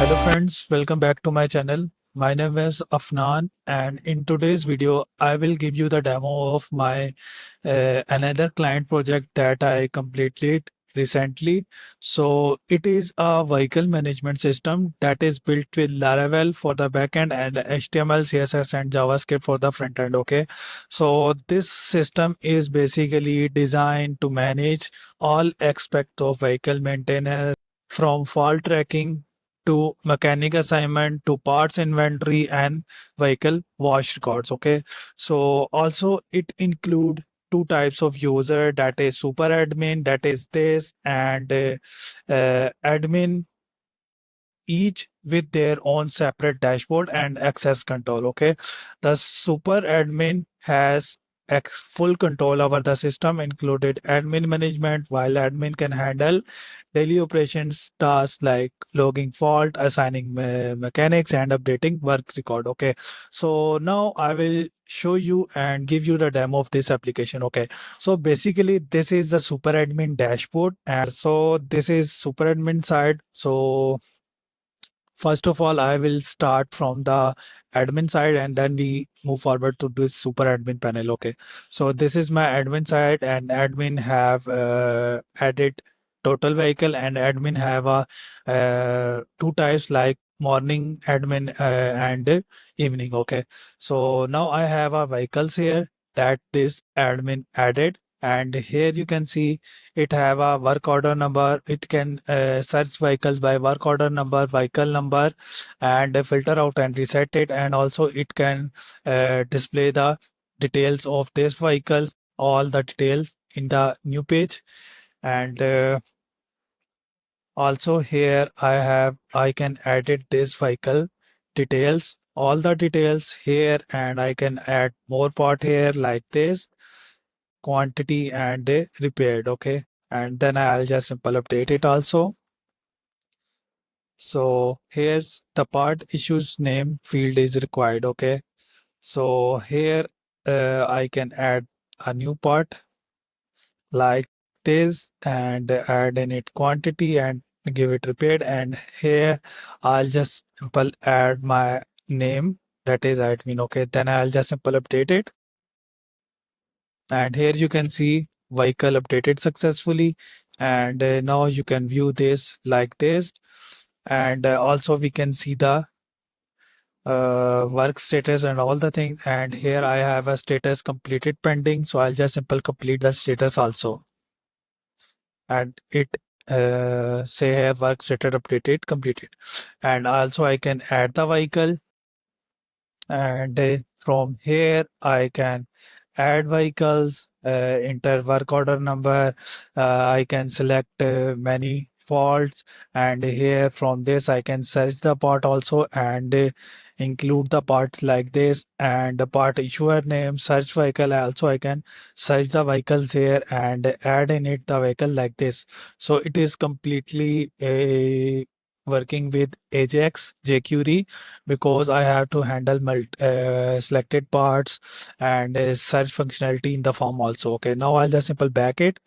Hello friends, welcome back to my channel. My name is Afnan and in today's video I will give you the demo of my another client project that I completed recently. So it is a vehicle management system that is built with Laravel for the backend and HTML, CSS and JavaScript for the front end. Okay. So this system is basically designed to manage all aspects of vehicle maintenance from fault tracking to mechanic assignment to parts inventory and vehicle wash records. Okay, so also it include two types of user, that is super admin, that is this, and admin, each with their own separate dashboard and access control. Okay, the super admin has full control over the system, included admin management, while admin can handle daily operations tasks like logging fault, assigning mechanics, and updating work record. Okay, so now I will show you and give you the demo of this application. Okay, so basically this is the super admin dashboard, and so this is super admin side. So first of all, I will start from the admin side and then we move forward to this super admin panel. Okay. So this is my admin side, and admin have added total vehicle, and admin have a two types like morning admin and evening. Okay. So now I have a vehicles here that this admin added, and here you can see it have a work order number. It can search vehicles by work order number, vehicle number, and filter out and reset it. And also it can display the details of this vehicle, all the details in the new page. And also here I can edit this vehicle details, all the details here, and I can add more part here like this quantity and repaired. Okay, and then I'll just simple update it also. So here's the part issues name field is required. Okay, so here I can add a new part like this and add in it quantity and give it repaired, and here I'll just simple add my name, that is admin. Okay, then I'll just simple update it, and here you can see vehicle updated successfully. And now you can view this like this, and also we can see the work status and all the things. And here I have a status completed pending, so I'll just simple complete the status also, and it say here work status updated completed. And also I can add the vehicle, and from here I can add vehicles, enter work order number. I can select many faults, and here from this I can search the part also, and include the parts like this, and the part issuer name, search vehicle. Also I can search the vehicles here and add in it the vehicle like this. So it is completely working with Ajax jQuery, because I have to handle selected parts and search functionality in the form also. Okay, now I'll just simple back it,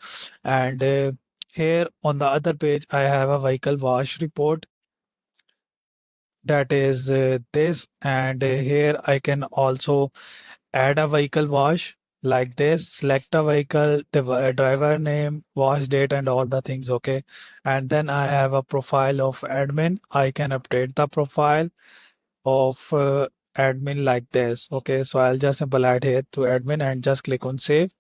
and here on the other page I have a vehicle wash report, that is this, and here I can also add a vehicle wash like this, select a vehicle, the driver name, wash date, and all the things. Okay, and then I have a profile of admin. I can update the profile of admin like this. Okay, so I'll just simple add here to admin and just click on save,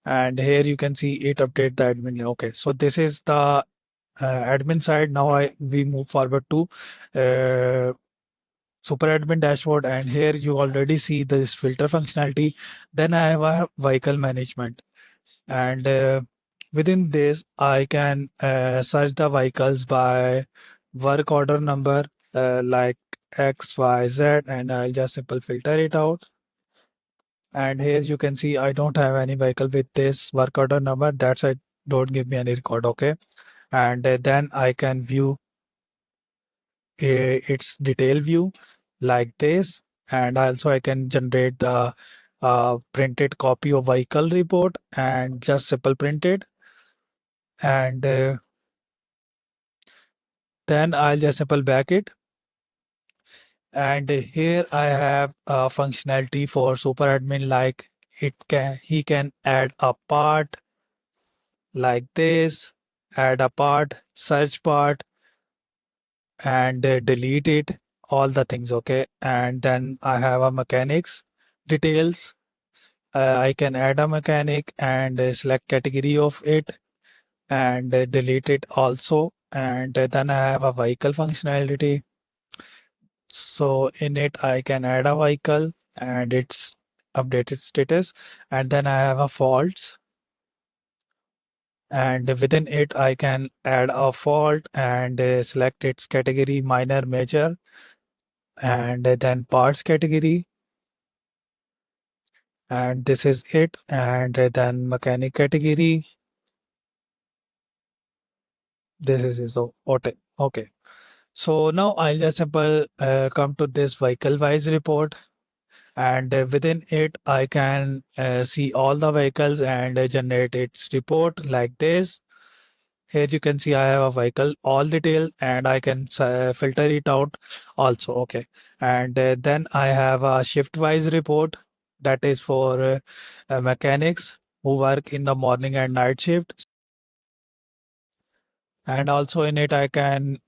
and here you can see it update the admin. Okay, so this is the admin side. Now we move forward to uh, super admin dashboard, and here you already see this filter functionality. Then I have a vehicle management, and within this I can search the vehicles by work order number, like XYZ, and I'll just simple filter it out. And here you can see I don't have any vehicle with this work order number, that's why don't give me any record. Okay, and then I can view its detail view like this, and also I can generate the printed copy of vehicle report and just simple print it. And then I'll just simple back it. And here I have a functionality for super admin, like he can add a part like this, add a part, search part, and delete it, all the things. Okay, and then I have a mechanics details. I can add a mechanic and select category of it and delete it also. And then I have a vehicle functionality. So in it, I can add a vehicle and its updated status. And then I have a faults. And within it, I can add a fault and select its category, minor, major, and then parts category. And this is it. And then mechanic category. This is it. So, okay. So now I'll just simple come to this vehicle wise report, and within it I can see all the vehicles and generate its report like this. Here you can see I have a vehicle all detail and I can filter it out also. Okay, and then I have a shift wise report that is for mechanics who work in the morning and night shift. And also in it I can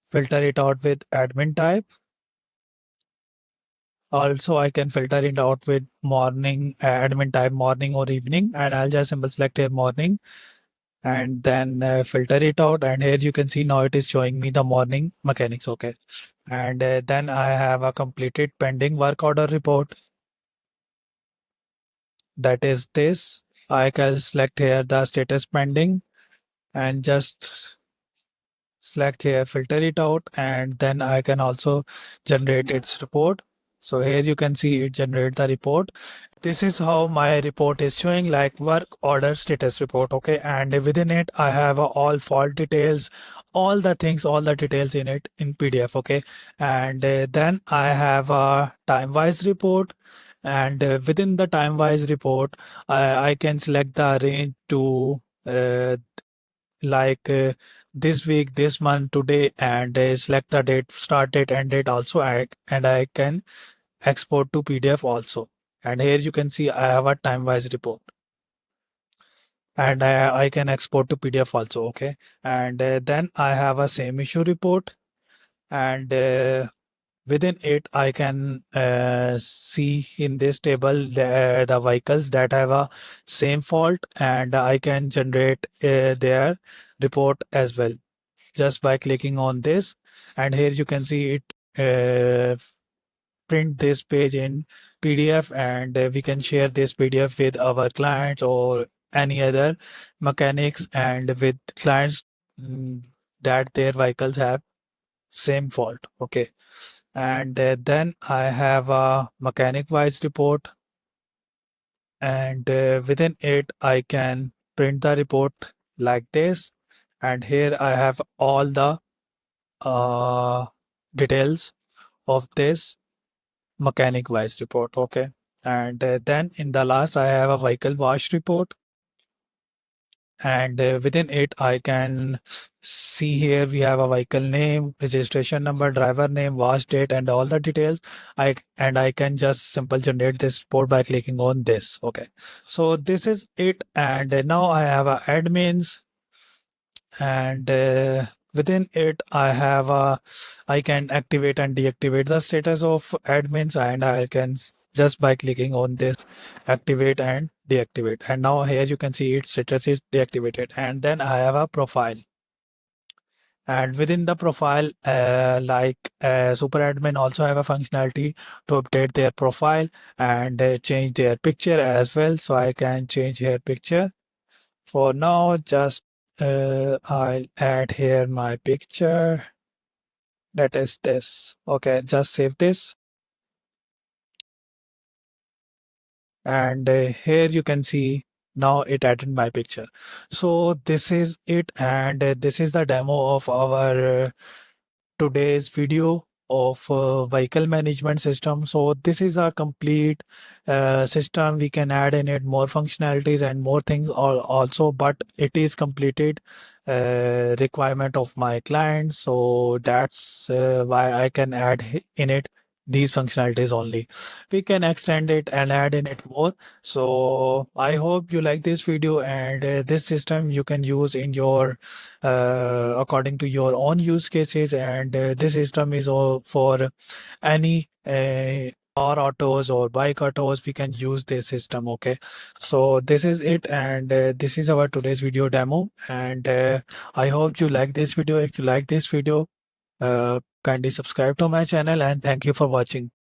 filter it out with admin type. Also, I can filter it out with morning, admin type morning or evening, and I'll just simple select here morning and then filter it out. And here you can see now it is showing me the morning mechanics. Okay. And then I have a completed pending work order report. That is this. I can select here the status pending and just select here, filter it out, and then I can also generate its report. So here you can see it generate the report. This is how my report is showing, like work order status report. Okay, and within it I have all fault details, all the things, all the details in it in PDF. Okay, and then I have a time wise report, and within the time wise report I can select the range to like this week, this month, today, and select the date, start date, end date also. And I can export to PDF also. And here you can see I have a time-wise report, and I can export to PDF also. Okay, and then I have a same issue report, and within it I can see in this table the vehicles that have a same fault, and I can generate their report as well just by clicking on this. And here you can see it print this page in PDF, and we can share this PDF with our clients or any other mechanics and with clients that their vehicles have same fault. Okay, and then I have a mechanic wise report, and within it I can print the report like this. And here I have all the uh, details of this mechanic wise report. Okay, and then in the last I have a vehicle wash report, and within it I can see here we have a vehicle name, registration number, driver name, wash date, and all the details. I can just simple generate this report by clicking on this. Okay, so this is it. And now I have a admins, and within it I can activate and deactivate the status of admins, and I can just by clicking on this activate and deactivate. And now here you can see its status is deactivated. And then I have a profile, and within the profile super admin also have a functionality to update their profile and change their picture as well. So I can change here picture. For now, just I'll add here my picture. That is this. Okay, just save this. And here you can see now it added my picture. So this is it, and this is the demo of our today's video of vehicle management system. So this is a complete system. We can add in it more functionalities and more things also, but it is completed requirement of my client. So that's why I can add in it these functionalities only. We can extend it and add in it more. So I hope you like this video, and this system you can use in your according to your own use cases. And this system is all for any car autos or bike autos. We can use this system. Okay, so this is it, and this is our today's video demo. And I hope you like this video. If you like this video, kindly subscribe to my channel, and thank you for watching.